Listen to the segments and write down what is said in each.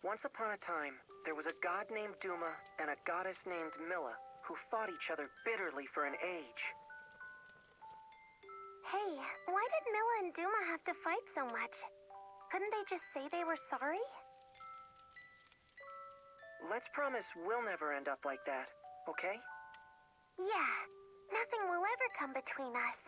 Once upon a time, there was a god named Duma and a goddess named Milla who fought each other bitterly for an age. Hey, why did Milla and Duma have to fight so much? Couldn't they just say they were sorry? Let's promise we'll never end up like that, okay? Yeah, nothing will ever come between us.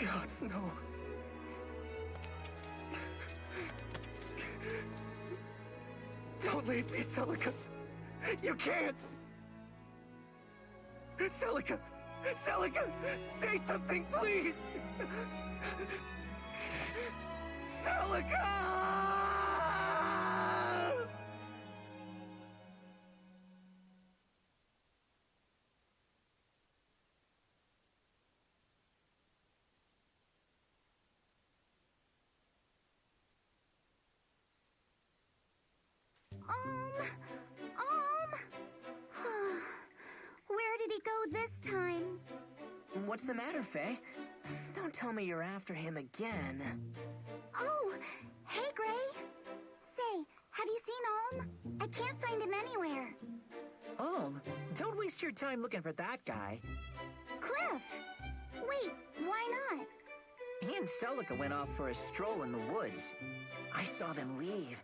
Gods, no. Don't leave me, Celica. You can't! Celica! Celica! Say something, please! Celica! Where did he go this time? What's the matter, Faye? Don't tell me you're after him again. Oh, hey, Gray. Say, have you seen Olm? I can't find him anywhere. Olm? Don't waste your time looking for that guy. Cliff! Wait, why not? He and Celica went off for a stroll in the woods. I saw them leave.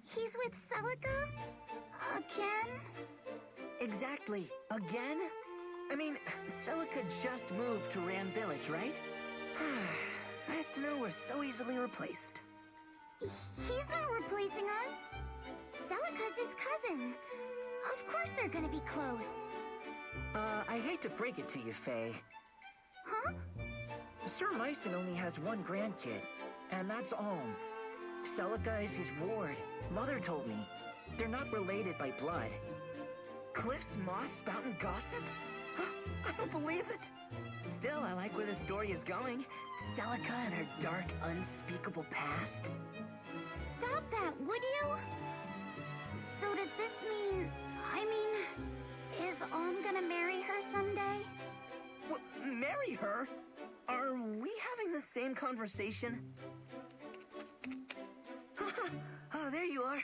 He's with Celica? Again? Exactly. Again? I mean, Celica just moved to Ram Village, right? Nice to know we're so easily replaced. He's not replacing us. Celica's his cousin. Of course they're gonna be close. I hate to break it to you, Faye. Huh? Sir Myson only has one grandkid, and that's Alm. Celica is his ward. Mother told me. they're not related by blood. Cliff's moss spouting gossip? Huh? I don't believe it. Still, I like where the story is going. Celica and her dark, unspeakable past. Stop that, would you? So does this mean... is Alm gonna marry her someday? What, marry her? Are we having the same conversation? Oh, there you are.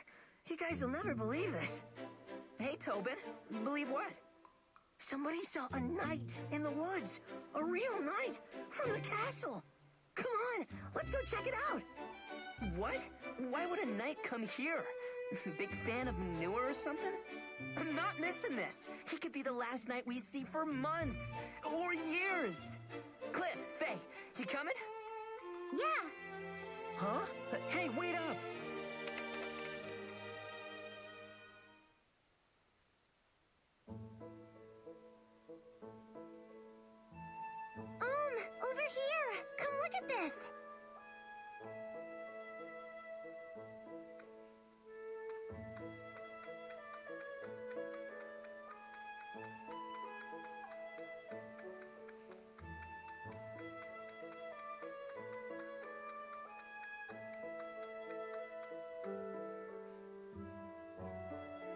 You guys will never believe this. Hey, Tobin. Believe what? Somebody saw a knight in the woods. A real knight from the castle. Come on, let's go check it out. What? Why would a knight come here? Big fan of manure or something? I'm not missing this. He could be the last knight we see for months or years. Cliff, Faye, you coming? Yeah. Huh? Hey, wait up. Over here. Come look at this.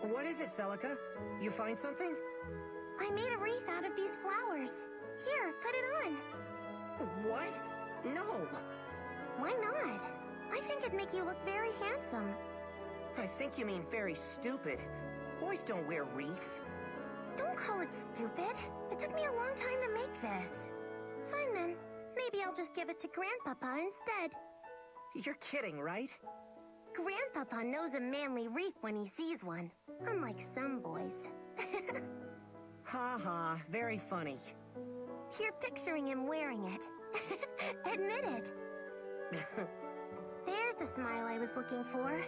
What is it, Celica? You find something? I made a wreath out of these flowers. Here, put it on. What? No. Why not? I think it'd make you look very handsome. I think you mean very stupid. Boys don't wear wreaths. Don't call it stupid. It took me a long time to make this. Fine then. Maybe I'll just give it to Grandpapa instead. You're kidding, right? Grandpapa knows a manly wreath when he sees one, unlike some boys. Ha ha, very funny. You're picturing him wearing it. Admit it. There's the smile I was looking for.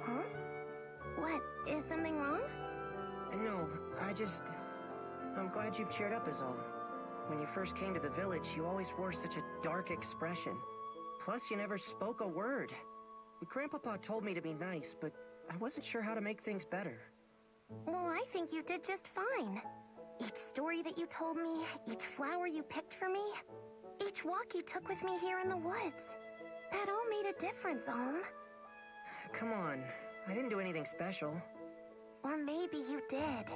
Huh? What? Is something wrong? No, I'm glad you've cheered up is all. When you first came to the village, you always wore such a dark expression. Plus, you never spoke a word. Grandpapa told me to be nice, but I wasn't sure how to make things better. Well, I think you did just fine. Each story that you told me, each flower you picked for me, each walk you took with me here in the woods. That all made a difference, Alm. Come on, I didn't do anything special. Or maybe you did.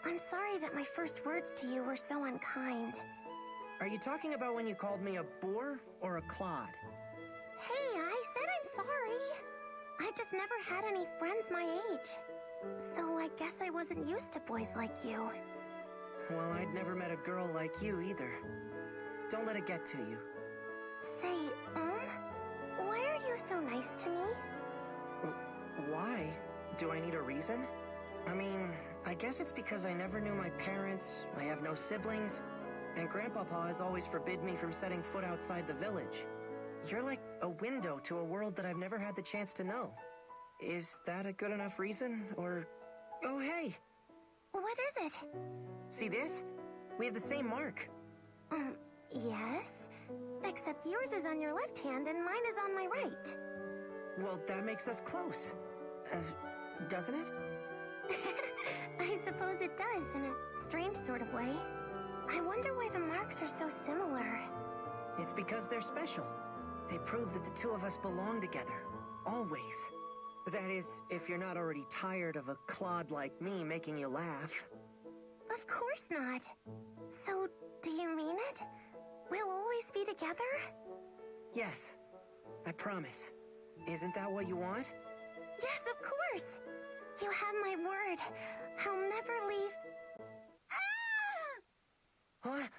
I'm sorry that my first words to you were so unkind. Are you talking about when you called me a boor or a clod? Hey, I said I'm sorry. I've just never had any friends my age. So I guess I wasn't used to boys like you. Well, I'd never met a girl like you either. Don't let it get to you. Say, why are you so nice to me? Why? Do I need a reason? I mean, I guess it's because I never knew my parents, I have no siblings, and Grandpapa has always forbid me from setting foot outside the village. You're like a window to a world that I've never had the chance to know. Is that a good enough reason, or... Oh, hey! What is it? See this? We have the same mark. Yes. Except yours is on your left hand and mine is on my right. Well, that makes us close. Doesn't it? I suppose it does, in a strange sort of way. I wonder why the marks are so similar. It's because they're special. They prove that the two of us belong together. Always. That is, if you're not already tired of a clod like me making you laugh. Of course not. So, do you mean it? We'll always be together? Yes. I promise. Isn't that what you want? Yes, of course. You have my word. I'll never leave. Ah! What?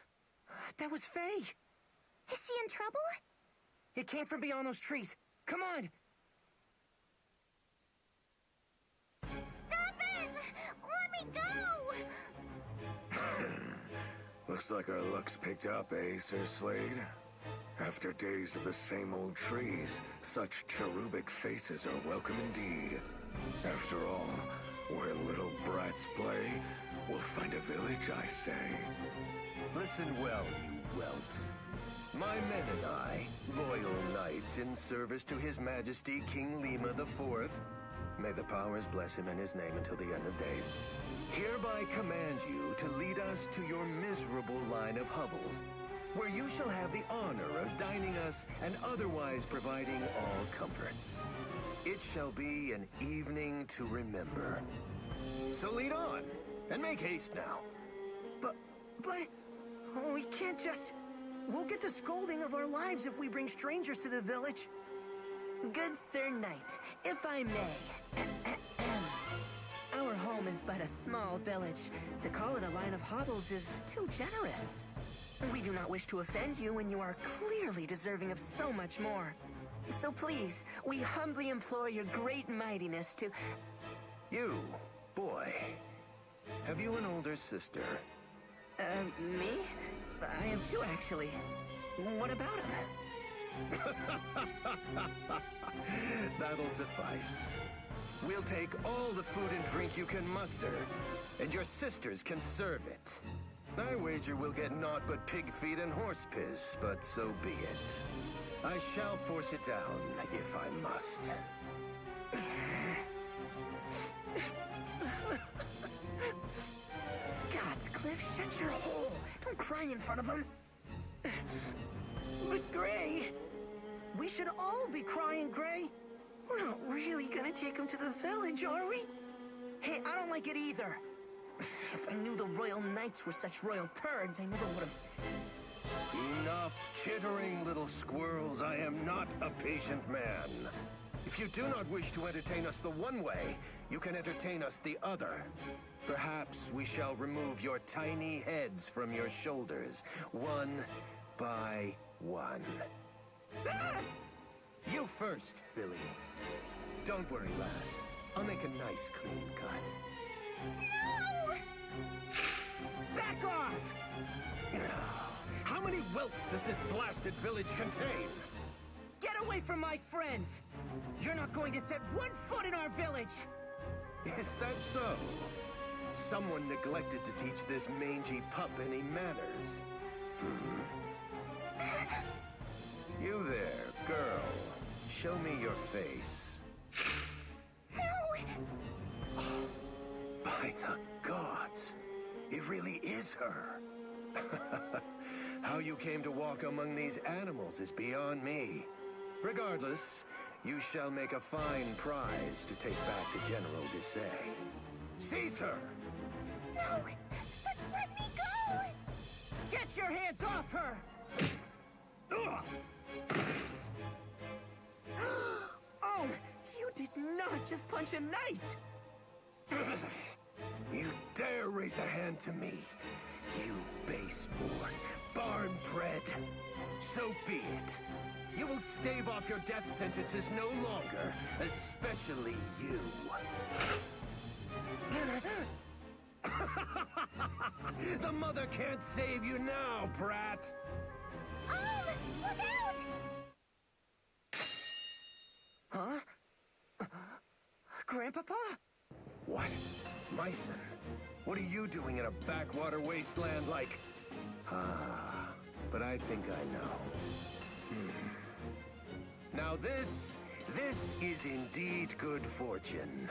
That was Faye. Is she in trouble? It came from beyond those trees. Come on! Stop it! Let me go! Looks like our luck's picked up, eh, Sir Slade? After days of the same old trees, such cherubic faces are welcome indeed. After all, where little brats play, we'll find a village, I say. Listen well, you whelps. My men and I, loyal knights in service to His Majesty King Lima IV, may the powers bless him and his name until the end of days, hereby command you to lead us to your miserable line of hovels, where you shall have the honor of dining us and otherwise providing all comforts. It shall be an evening to remember. So lead on, and make haste now. But, we can't just... We'll get the scolding of our lives if we bring strangers to the village. Good Sir Knight, if I may. Our home is but a small village. To call it a line of hovels is too generous. We do not wish to offend you when you are clearly deserving of so much more. So please, we humbly implore your great mightiness to... You, boy, have you an older sister? Me? I have two, actually. What about him? That'll suffice. We'll take all the food and drink you can muster, and your sisters can serve it. I wager we'll get naught but pig feet and horse piss, but so be it. I shall force it down, if I must. Gods, Cliff, shut your hole. Don't cry in front of him. But Gray, we should all be crying, Gray. We're not really gonna take him to the village, are we? Hey, I don't like it either. If I knew the Royal Knights were such royal turds, I never would have... Enough chittering, little squirrels. I am not a patient man. If you do not wish to entertain us the one way, you can entertain us the other. Perhaps we shall remove your tiny heads from your shoulders, one by one. Ah! You first, Philly. Don't worry, lass. I'll make a nice, clean cut. No! Back off! How many whelps does this blasted village contain? Get away from my friends! You're not going to set one foot in our village! Is that so? Someone neglected to teach this mangy pup any manners. You there, girl. Show me your face. No! By the gods, it really is her. How you came to walk among these animals is beyond me. Regardless, you shall make a fine prize to take back to General Desai. Seize her! No! Let me go! Get your hands off her! Ugh! Oh, you did not just punch a knight! You dare raise a hand to me, you base-born, barn-bred. So be it. You will stave off your death sentences no longer, especially you. The mother can't save you now, brat! Look out! Huh? Grandpapa? What? Myson? What are you doing in a backwater wasteland like... Ah, but I think I know. Now this is indeed good fortune.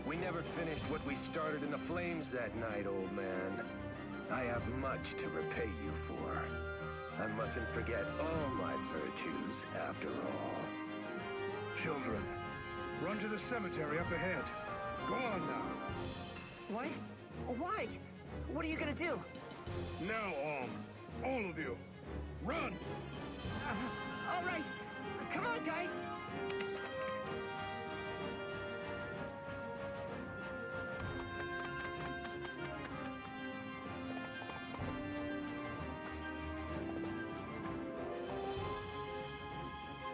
We never finished what we started in the flames that night, old man. I have much to repay you for. I mustn't forget all my virtues, after all. Children, run to the cemetery up ahead. Go on now. What? Why? What are you gonna do? Now, all of you, run! All right. Come on, guys.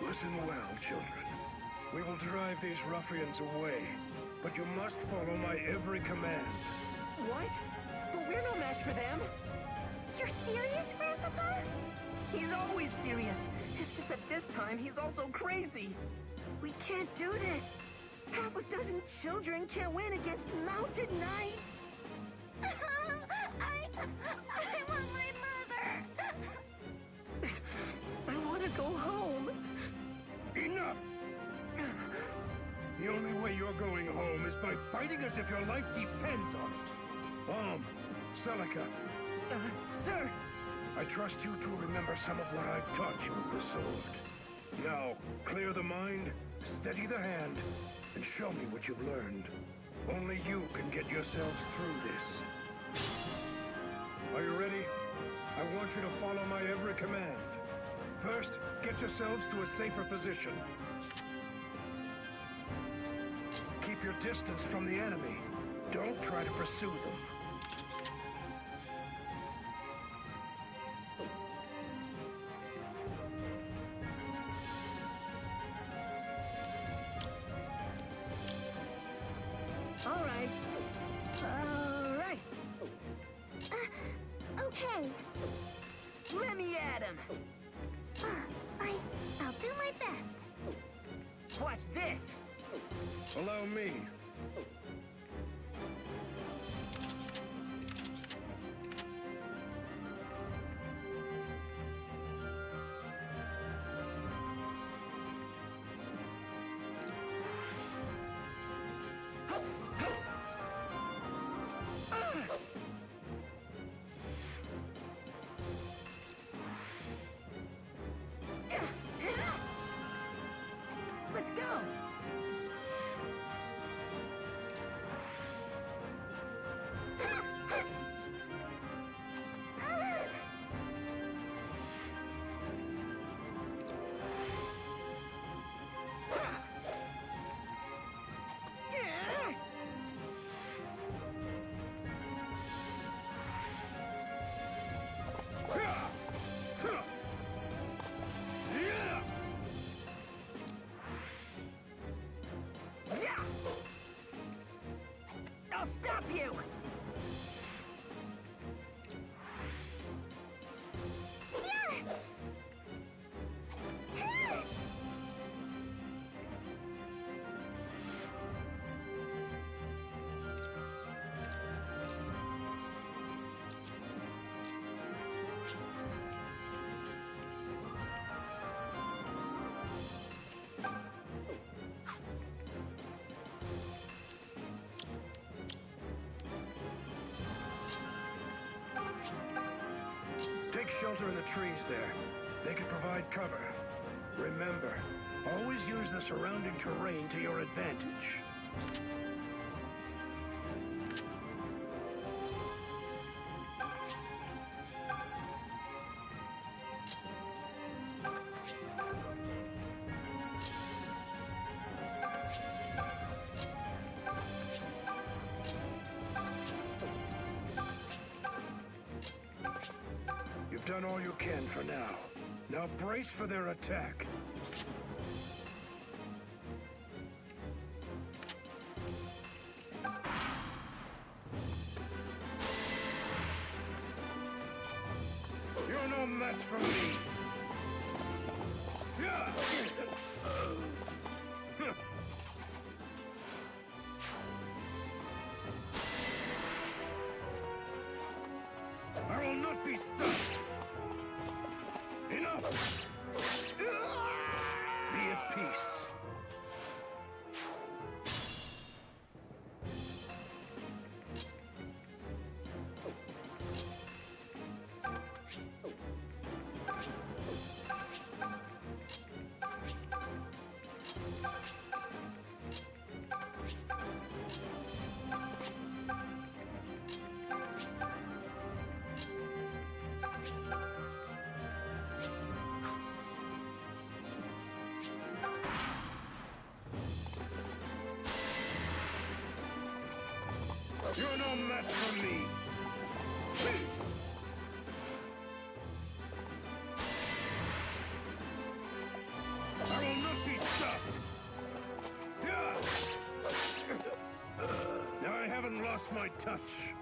Listen well, children. We will drive these ruffians away, but you must follow my every command. What? But we're no match for them. You're serious, Grandpapa? He's always serious. It's just that this time he's also crazy. We can't do this. Half a dozen children can't win against mounted knights. I want my mother. I want to go home. Enough! The only way you're going home is by fighting as if your life depends on it. Celica, Sir! I trust you to remember some of what I've taught you of the sword. Now, clear the mind, steady the hand, and show me what you've learned. Only you can get yourselves through this. Are you ready? I want you to follow my every command. First, get yourselves to a safer position. Keep your distance from the enemy. Don't try to pursue them. All right. All right. Okay. Let me at him. I'll do my best. Watch this. Allow me. Let's go. I'll stop you! Take shelter in the trees there. They can provide cover. Remember, always use the surrounding terrain to your advantage. You've done all you can for now. Now brace for their attack. You're no match for me. Yeah. I will not be stopped. Enough! Be at peace. You're no match for me. I will not be stopped. Now I haven't lost my touch.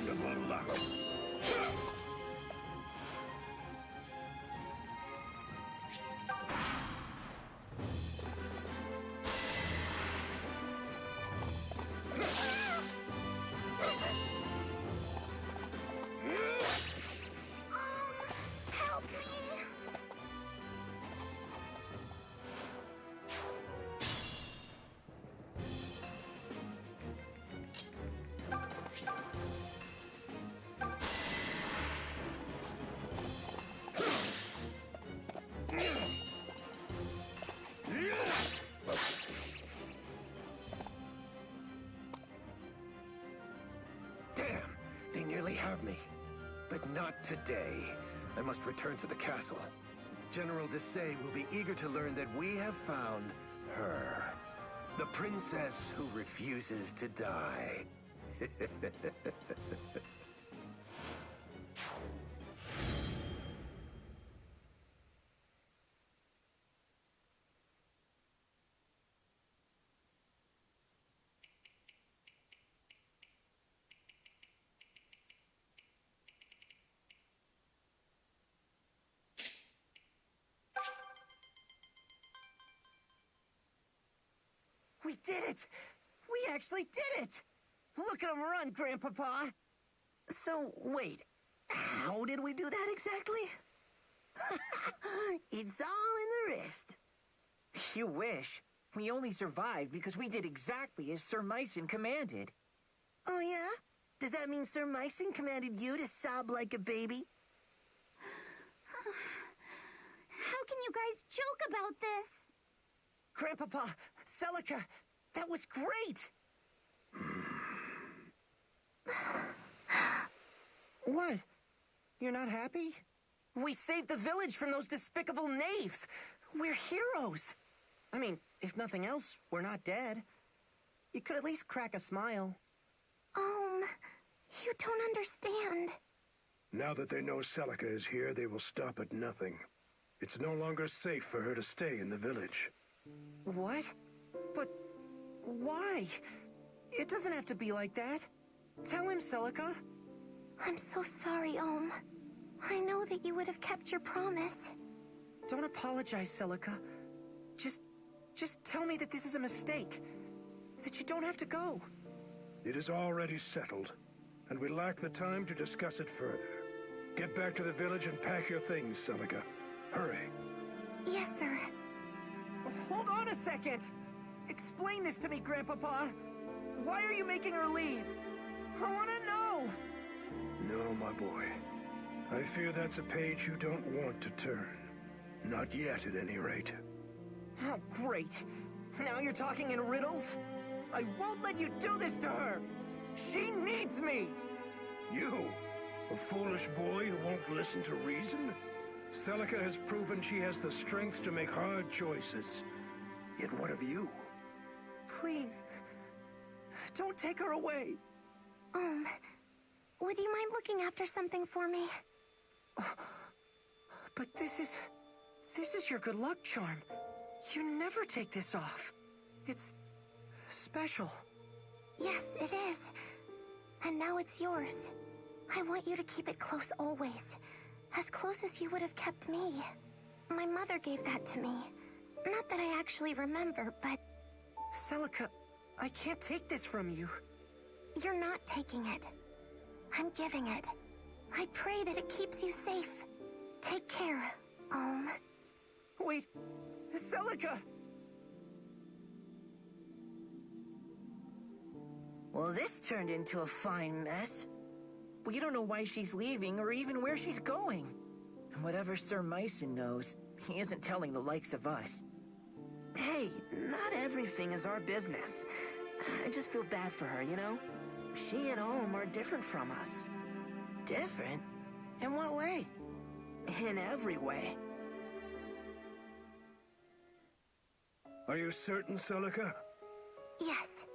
wonderful luck. Help me! Damn! They nearly have me. But not today. I must return to the castle. General Desai will be eager to learn that we have found her. The princess who refuses to die. We did it! We actually did it! Look at him run, Grandpapa! So, wait, how did we do that exactly? It's all in the wrist. You wish. We only survived because we did exactly as Sir Myson commanded. Oh, yeah? Does that mean Sir Myson commanded you to sob like a baby? How can you guys joke about this? Grandpapa, Celica, that was great! What? You're not happy? We saved the village from those despicable knaves! We're heroes! I mean, if nothing else, we're not dead. You could at least crack a smile. You don't understand. Now that they know Celica is here, they will stop at nothing. It's no longer safe for her to stay in the village. What? But why? It doesn't have to be like that. Tell him, Celica. I'm so sorry, I know that you would have kept your promise. Don't apologize, Celica. Just tell me that this is a mistake. That you don't have to go. It is already settled, and we lack the time to discuss it further. Get back to the village and pack your things, Celica. Hurry. Yes, sir. Hold on a second! Explain this to me, Grandpapa. Why are you making her leave? I want to know! No, my boy. I fear that's a page you don't want to turn. Not yet, at any rate. Oh, great. Now you're talking in riddles? I won't let you do this to her! She needs me! You? A foolish boy who won't listen to reason? Celica has proven she has the strength to make hard choices. Yet what of you? Please, don't take her away. Would you mind looking after something for me? But this is your good luck charm. You never take this off. It's special. Yes, it is. And now it's yours. I want you to keep it close always. As close as you would have kept me. My mother gave that to me. Not that I actually remember, but... Celica, I can't take this from you. You're not taking it. I'm giving it. I pray that it keeps you safe. Take care, Wait, Celica! Well, this turned into a fine mess. We don't know why she's leaving or even where she's going. And whatever Sir Myson knows, he isn't telling the likes of us. Hey, not everything is our business. I just feel bad for her, you know? She and Olm are different from us. Different? In what way? In every way. Are you certain, Celica? Yes.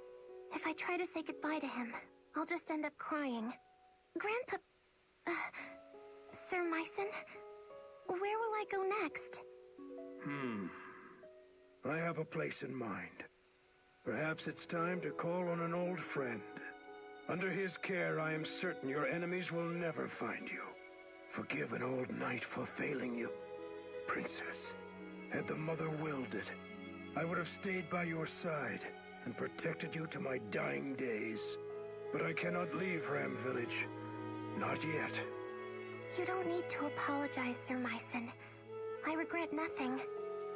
If I try to say goodbye to him, I'll just end up crying. Grandpa... Sir Myson? Where will I go next? I have a place in mind. Perhaps it's time to call on an old friend. Under his care, I am certain your enemies will never find you. Forgive an old knight for failing you, Princess. Had the Mother willed it, I would have stayed by your side and protected you to my dying days. But I cannot leave Ram Village. Not yet. You don't need to apologize, Sir Myson. I regret nothing.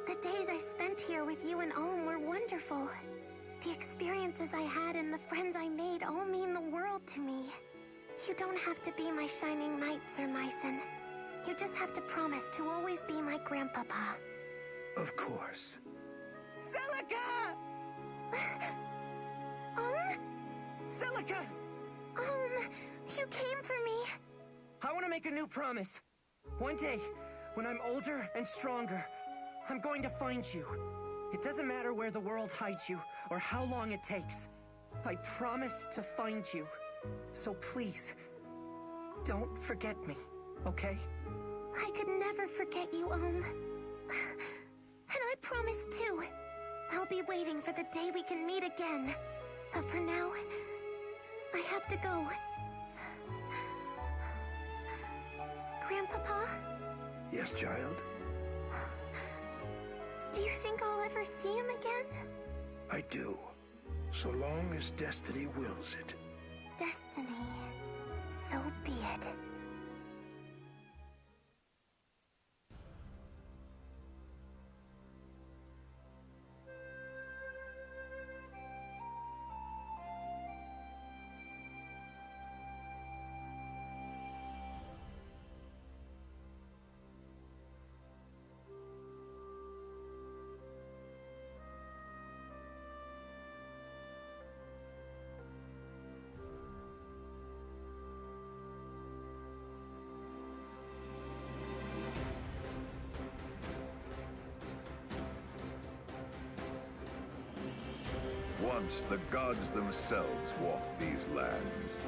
The days I spent here with you and Olm were wonderful. The experiences I had and the friends I made all mean the world to me. You don't have to be my shining knight, Sir Myson. You just have to promise to always be my grandpapa. Of course. Celica! Celica! You came for me. I want to make a new promise. One day, when I'm older and stronger, I'm going to find you. It doesn't matter where the world hides you or how long it takes. I promise to find you. So please, don't forget me, okay? I could never forget you, And I promise too. I'll be waiting for the day we can meet again. But for now, I have to go. Grandpapa? Yes, child? Do you think I'll ever see him again? I do. So long as destiny wills it. Destiny. So be it. Once the gods themselves walked these lands.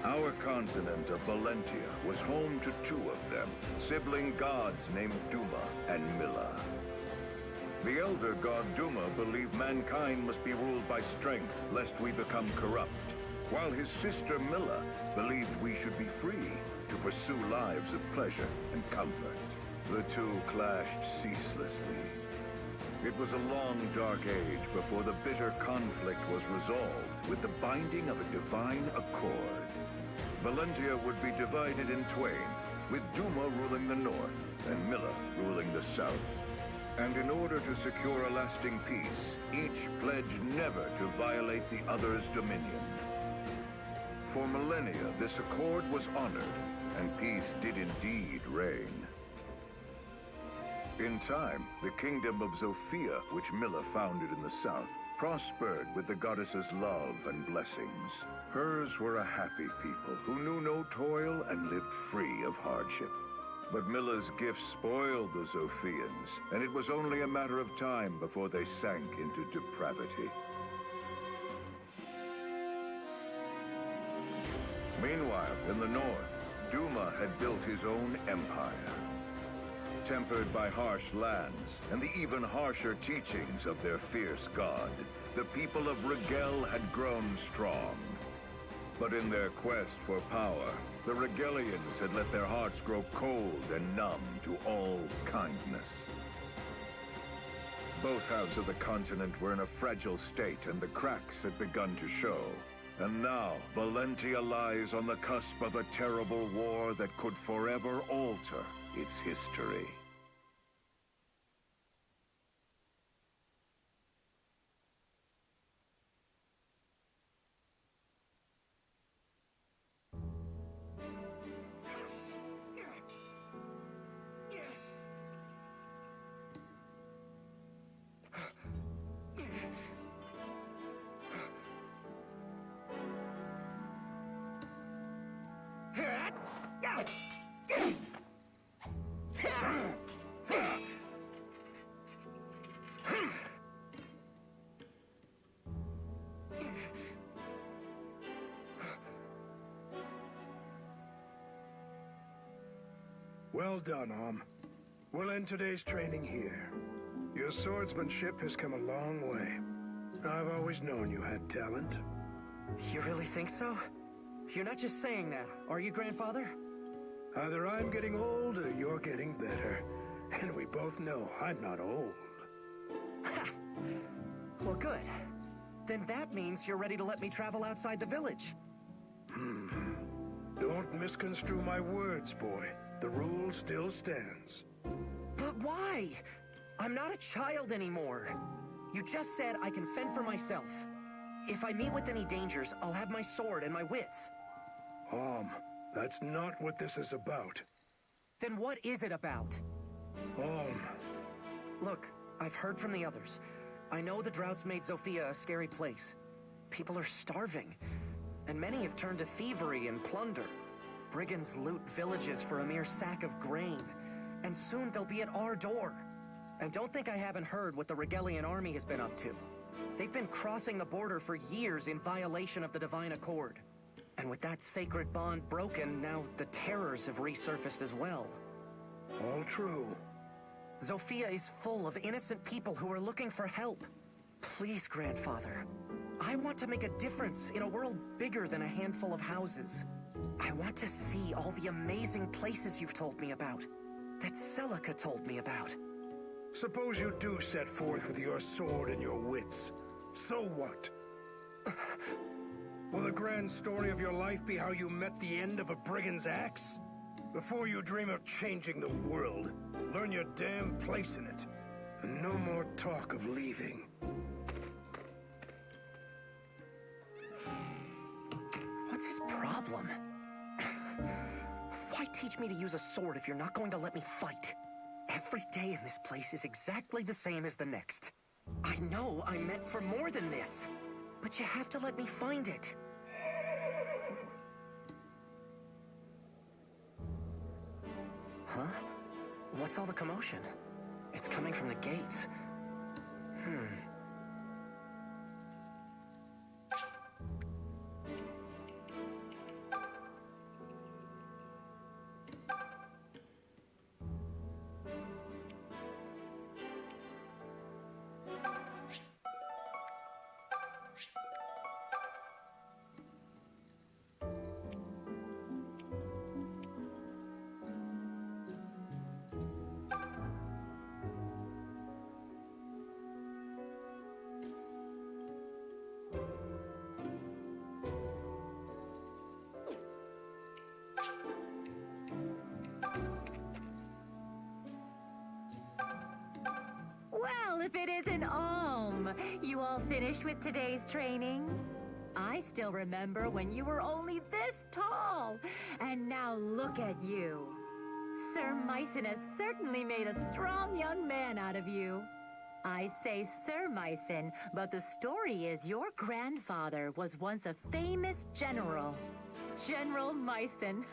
Our continent of Valentia was home to two of them, sibling gods named Duma and Milla. The elder god Duma believed mankind must be ruled by strength, lest we become corrupt, while his sister Milla believed we should be free to pursue lives of pleasure and comfort. The two clashed ceaselessly. It was a long, dark age before the bitter conflict was resolved with the binding of a divine accord. Valentia would be divided in twain, with Duma ruling the north and Milla ruling the south. And in order to secure a lasting peace, each pledged never to violate the other's dominion. For millennia, this accord was honored, and peace did indeed reign. In time, the kingdom of Zofia, which Milla founded in the south, prospered with the goddess's love and blessings. Hers were a happy people who knew no toil and lived free of hardship. But Milla's gifts spoiled the Zophians, and it was only a matter of time before they sank into depravity. Meanwhile, in the north, Duma had built his own empire. Tempered by harsh lands and the even harsher teachings of their fierce god, the people of Rigel had grown strong. But in their quest for power, the Rigelians had let their hearts grow cold and numb to all kindness. Both halves of the continent were in a fragile state, and the cracks had begun to show. And now, Valentia lies on the cusp of a terrible war that could forever alter its history. Well done, Om. We'll end today's training here. Your swordsmanship has come a long way. I've always known you had talent. You really think so? You're not just saying that, are you, Grandfather? Either I'm getting old or you're getting better. And we both know I'm not old. Ha! Well, good. Then that means you're ready to let me travel outside the village. Don't misconstrue my words, boy. The rule still stands. But why? I'm not a child anymore. You just said I can fend for myself. If I meet with any dangers, I'll have my sword and my wits. That's not what this is about. Then what is it about? Look, I've heard from the others. I know the drought's made Zofia a scary place. People are starving, and many have turned to thievery and plunder. Brigands loot villages for a mere sack of grain, and soon they'll be at our door. And don't think I haven't heard what the Regalian army has been up to. They've been crossing the border for years in violation of the Divine Accord. And with that sacred bond broken, now the terrors have resurfaced as well. All true. Zofia is full of innocent people who are looking for help. Please, Grandfather. I want to make a difference in a world bigger than a handful of houses. I want to see all the amazing places you've told me about, that Celica told me about. Suppose you do set forth with your sword and your wits. So what? Will the grand story of your life be how you met the end of a brigand's axe? Before you dream of changing the world, learn your damn place in it. And no more talk of leaving. What's his problem? Why teach me to use a sword if you're not going to let me fight? Every day in this place is exactly the same as the next. I know I'm meant for more than this, but you have to let me find it. Huh? What's all the commotion? It's coming from the gates. Well, if it isn't you all finished with today's training? I still remember when you were only this tall, and now look at you. Sir Mycen has certainly made a strong young man out of you. I say Sir Mycen, but the story is your grandfather was once a famous general. General Mycen.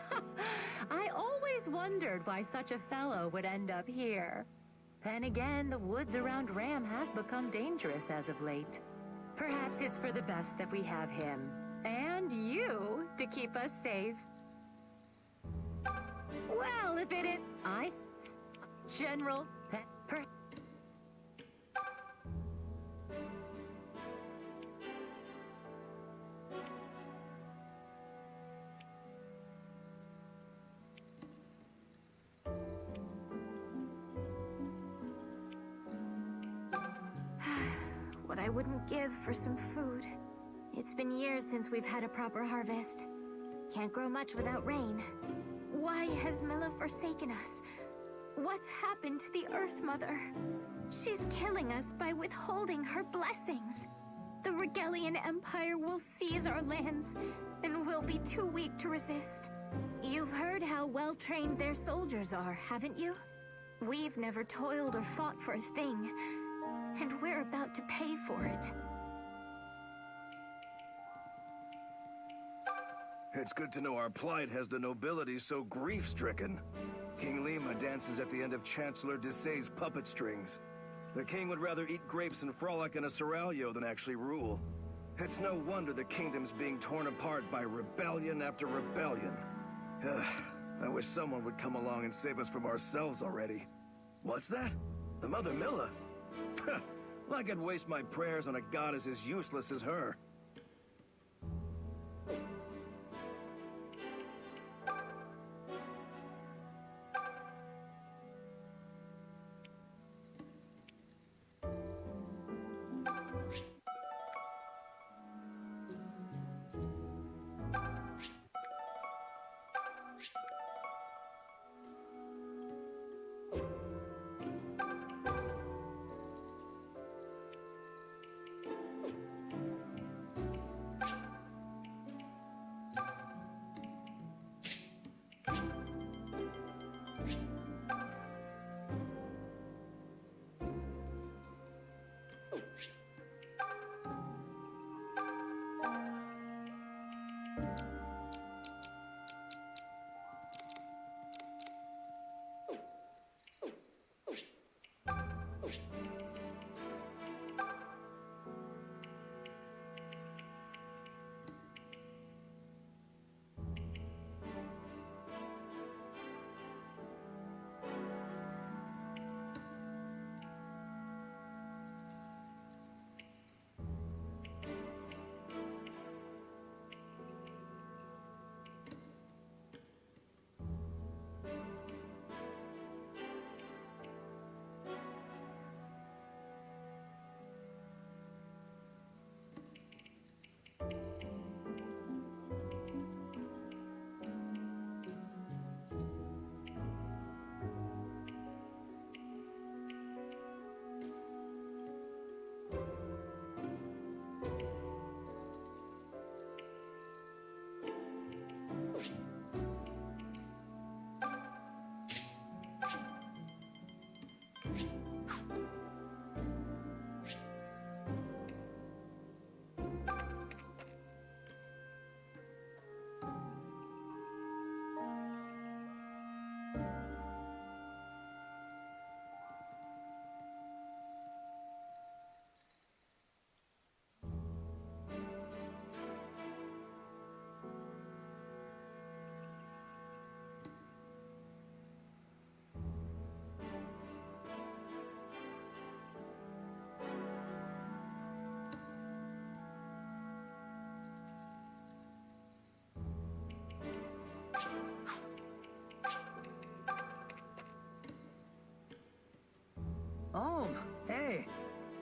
I always wondered why such a fellow would end up here. Then again, the woods around Ram have become dangerous as of late. Perhaps it's for the best that we have him, and you, to keep us safe. Well, if it is... General... What I wouldn't give for some food. It's been years since we've had a proper harvest. Can't grow much without rain. Why has Milla forsaken us? What's happened to the Earth Mother? She's killing us by withholding her blessings. The Regalian Empire will seize our lands, and we'll be too weak to resist. You've heard how well-trained their soldiers are, haven't you? We've never toiled or fought for a thing, and we're about to pay for it. It's good to know our plight has the nobility so grief-stricken. King Lima dances at the end of Chancellor Desay's puppet strings. The king would rather eat grapes and frolic in a seraglio than actually rule. It's no wonder the kingdom's being torn apart by rebellion after rebellion. I wish someone would come along and save us from ourselves already. What's that? The Mother Milla? Like I'd waste my prayers on a goddess as useless as her.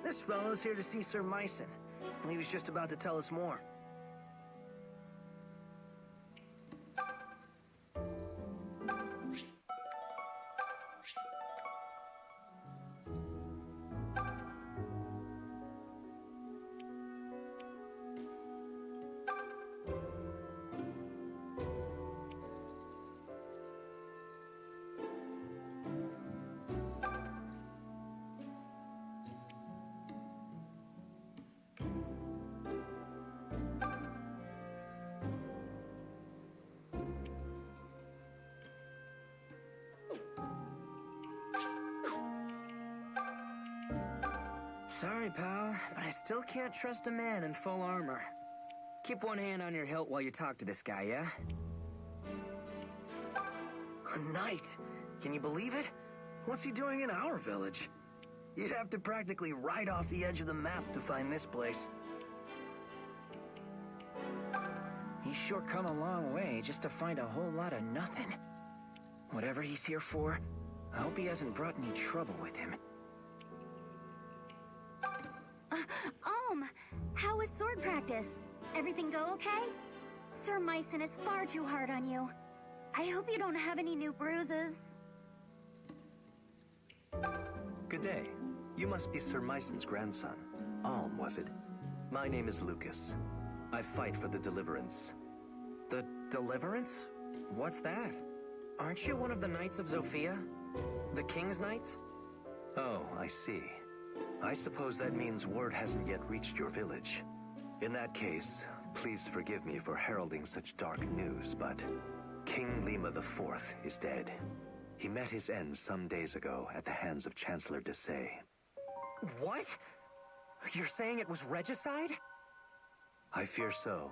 This fellow's here to see Sir Myson. He was just about to tell us more. Sorry, pal, but I still can't trust a man in full armor. Keep one hand on your hilt while you talk to this guy, yeah? A knight? Can you believe it? What's he doing in our village? You'd have to practically ride off the edge of the map to find this place. He's sure come a long way just to find a whole lot of nothing. Whatever he's here for, I hope he hasn't brought any trouble with him. How was sword practice? Everything go okay? Sir Myson is far too hard on you. I hope you don't have any new bruises. Good day. You must be Sir Myson's grandson. Alm, was it? My name is Lucas. I fight for the Deliverance. The Deliverance? What's that? Aren't you one of the Knights of Zofia? The King's Knights? Oh, I see. I suppose that means word hasn't yet reached your village. In that case, please forgive me for heralding such dark news, but King Lima IV is dead. He met his end some days ago at the hands of Chancellor Desai. What? You're saying it was regicide? I fear so.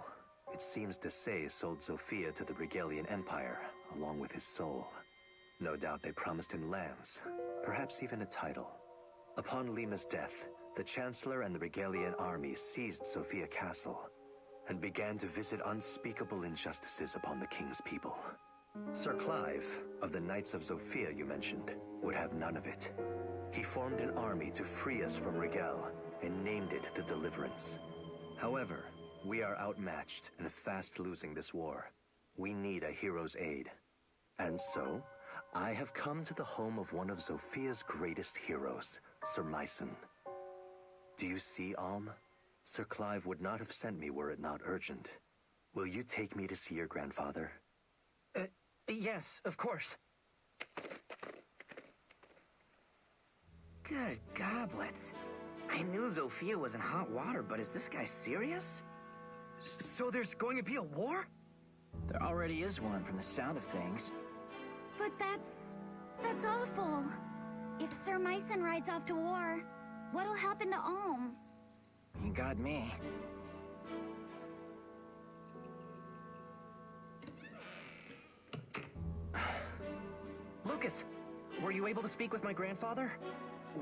It seems Desai sold Zofia to the Regalian Empire, along with his soul. No doubt they promised him lands, perhaps even a title. Upon Lima's death, the Chancellor and the Regalian army seized Sofia Castle and began to visit unspeakable injustices upon the king's people. Sir Clive, of the Knights of Zofia you mentioned, would have none of it. He formed an army to free us from Regal and named it the Deliverance. However, we are outmatched and fast losing this war. We need a hero's aid. And so, I have come to the home of one of Zofia's greatest heroes, Sir Myson. Do you see, Alm? Sir Clive would not have sent me were it not urgent. Will you take me to see your grandfather? Yes, of course. Good goblets. I knew Zofia was in hot water, but is this guy serious? So there's going to be a war? There already is one from the sound of things. But that's awful. If Sir Myson rides off to war, what'll happen to Alm? You got me. Lucas, were you able to speak with my grandfather?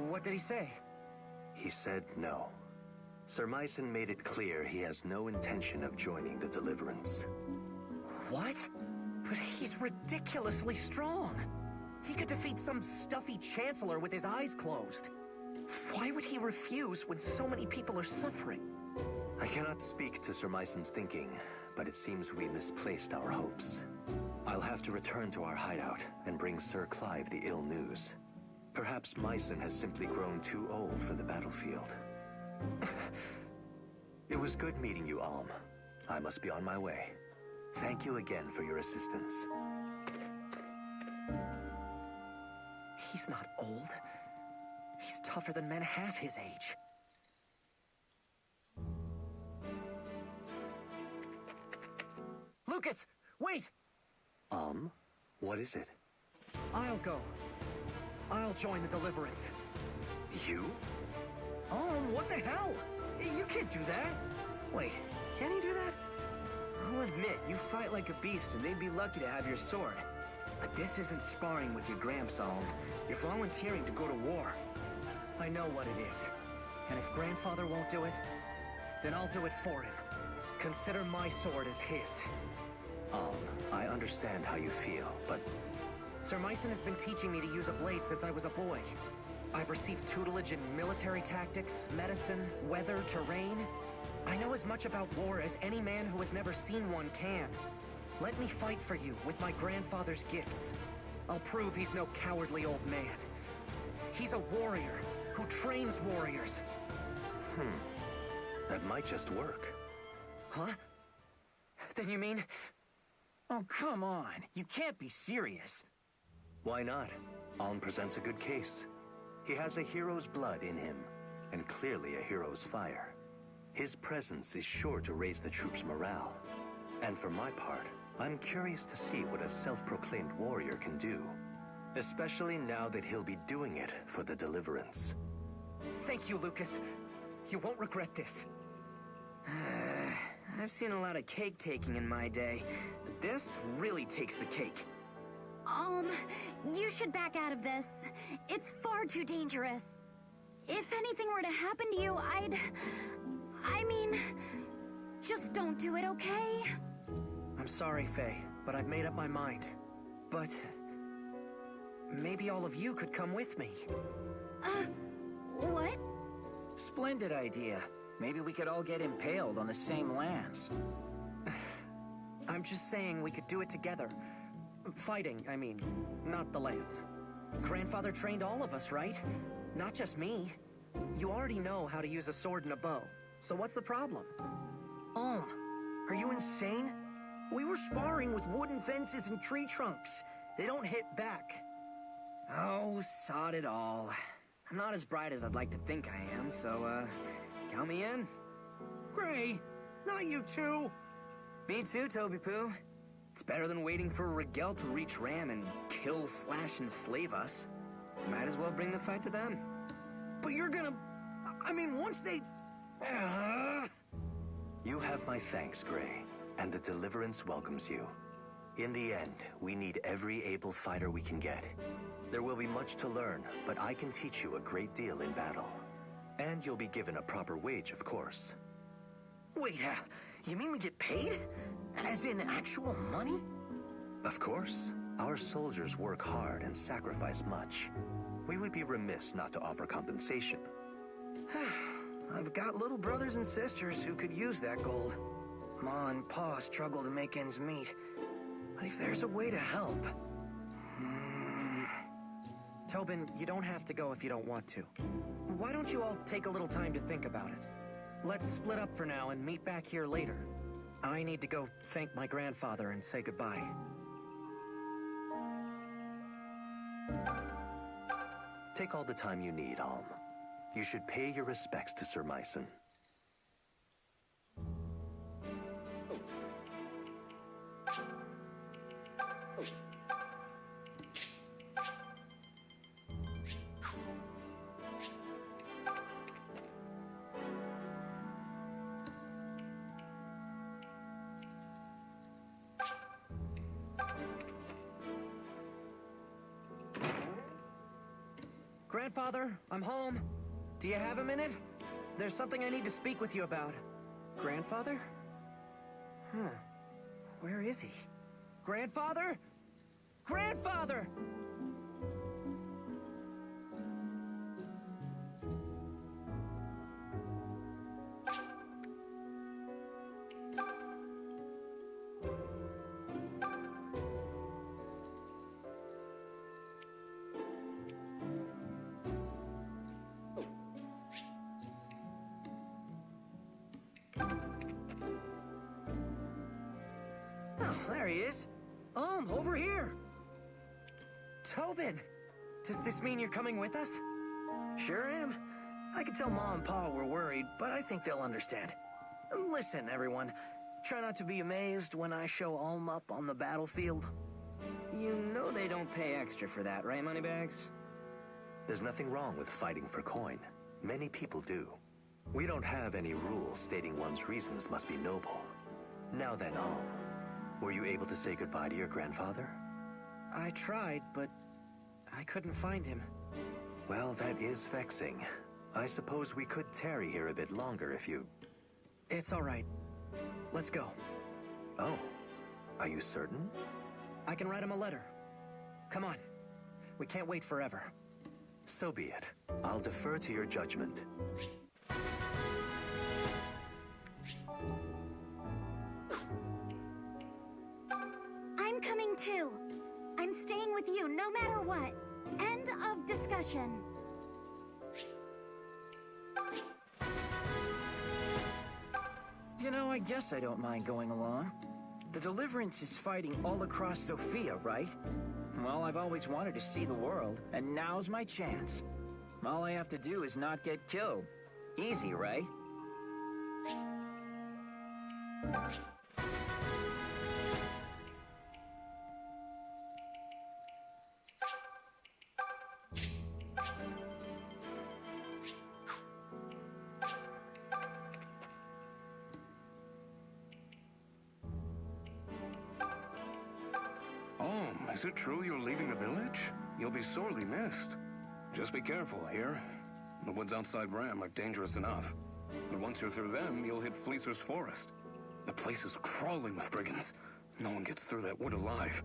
What did he say? He said no. Sir Myson made it clear he has no intention of joining the Deliverance. What? But he's ridiculously strong. He could defeat some stuffy chancellor with his eyes closed. Why would he refuse when so many people are suffering? I cannot speak to Sir Myson's thinking, but it seems we misplaced our hopes. I'll have to return to our hideout and bring Sir Clive the ill news. Perhaps Myson has simply grown too old for the battlefield. It was good meeting you, Alm. I must be on my way. Thank you again for your assistance. He's not old. He's tougher than men half his age. Lucas, wait! What is it? I'll go. I'll join the Deliverance. You? What the hell? You can't do that. Wait, can he do that? I'll admit, you fight like a beast and they'd be lucky to have your sword. But this isn't sparring with your gramps, Alm. You're volunteering to go to war. I know what it is. And if Grandfather won't do it, then I'll do it for him. Consider my sword as his. I understand how you feel, but... Sir Myson has been teaching me to use a blade since I was a boy. I've received tutelage in military tactics, medicine, weather, terrain. I know as much about war as any man who has never seen one can. Let me fight for you with my grandfather's gifts. I'll prove he's no cowardly old man. He's a warrior who trains warriors. That might just work. Huh? Then you mean... Oh, come on. You can't be serious. Why not? Alm presents a good case. He has a hero's blood in him, and clearly a hero's fire. His presence is sure to raise the troops' morale. And for my part, I'm curious to see what a self-proclaimed warrior can do. Especially now that he'll be doing it for the Deliverance. Thank you, Lucas. You won't regret this. I've seen a lot of cake-taking in my day, but this really takes the cake. You should back out of this. It's far too dangerous. If anything were to happen to you, I mean, just don't do it, okay? I'm sorry, Faye, but I've made up my mind. But... maybe all of you could come with me. What? Splendid idea. Maybe we could all get impaled on the same lance. I'm just saying we could do it together. Fighting, I mean, not the lance. Grandfather trained all of us, right? Not just me. You already know how to use a sword and a bow, so what's the problem? Are you insane? We were sparring with wooden fences and tree trunks. They don't hit back. Oh, sod it all. I'm not as bright as I'd like to think I am, so, count me in. Gray, not you too. Me too, Toby Poo. It's better than waiting for Rigel to reach Ram and kill, slash, and slave us. Might as well bring the fight to them. But you're gonna... I mean, once they... You have my thanks, Gray, and the Deliverance welcomes you. In the end, we need every able fighter we can get. There will be much to learn, but I can teach you a great deal in battle. And you'll be given a proper wage, of course. Wait, you mean we get paid? As in actual money? Of course. Our soldiers work hard and sacrifice much. We would be remiss not to offer compensation. I've got little brothers and sisters who could use that gold. Ma and Pa struggle to make ends meet. But if there's a way to help... Tobin, you don't have to go if you don't want to. Why don't you all take a little time to think about it? Let's split up for now and meet back here later. I need to go thank my grandfather and say goodbye. Take all the time you need, Alm. You should pay your respects to Sir Myson. Grandfather, I'm home. Do you have a minute? There's something I need to speak with you about. Grandfather? Huh. Where is he? Grandfather? Grandfather! Oh, there he is. Over here. Tobin, does this mean you're coming with us? Sure am. I can tell Ma and Pa we're worried, but I think they'll understand. Listen, everyone. Try not to be amazed when I show Alm up on the battlefield. You know they don't pay extra for that, right, Moneybags? There's nothing wrong with fighting for coin. Many people do. We don't have any rules stating one's reasons must be noble. Now then, Alm, were you able to say goodbye to your grandfather? I tried, but I couldn't find him. Well, that is vexing. I suppose we could tarry here a bit longer if you... It's all right. Let's go. Oh, are you certain? I can write him a letter. Come on. We can't wait forever. So be it. I'll defer to your judgment. I'm coming too. I'm staying with you no matter what. End of discussion. You know, I guess I don't mind going along. The Deliverance is fighting all across Sophia, right? Well, I've always wanted to see the world, and now's my chance. All I have to do is not get killed. Easy, right? Is it true you're leaving the village? You'll be sorely missed. Just be careful here. The woods outside Ram are dangerous enough. But once you're through them, you'll hit Fleecer's Forest. The place is crawling with brigands. No one gets through that wood alive.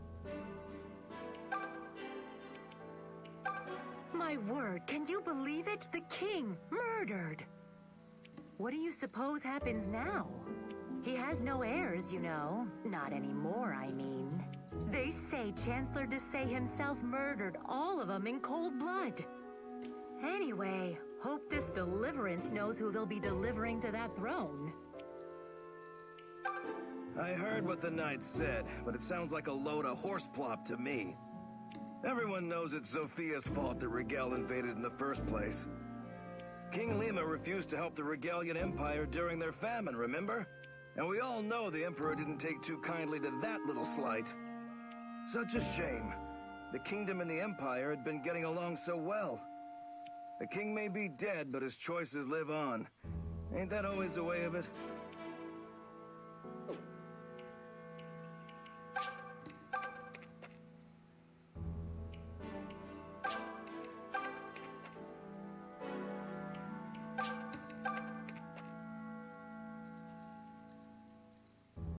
My word, can you believe it? The king, murdered! What do you suppose happens now? He has no heirs, you know. Not anymore, I mean. They say Chancellor Desay himself murdered all of them in cold blood. Anyway, hope this Deliverance knows who they'll be delivering to that throne. I heard what the knight said, but it sounds like a load of horseplop to me. Everyone knows it's Sophia's fault that Rigel invaded in the first place. King Lima refused to help the Regalian Empire during their famine, remember? And we all know the Emperor didn't take too kindly to that little slight. Such a shame. The kingdom and the Empire had been getting along so well. The king may be dead, but his choices live on. Ain't that always the way of it?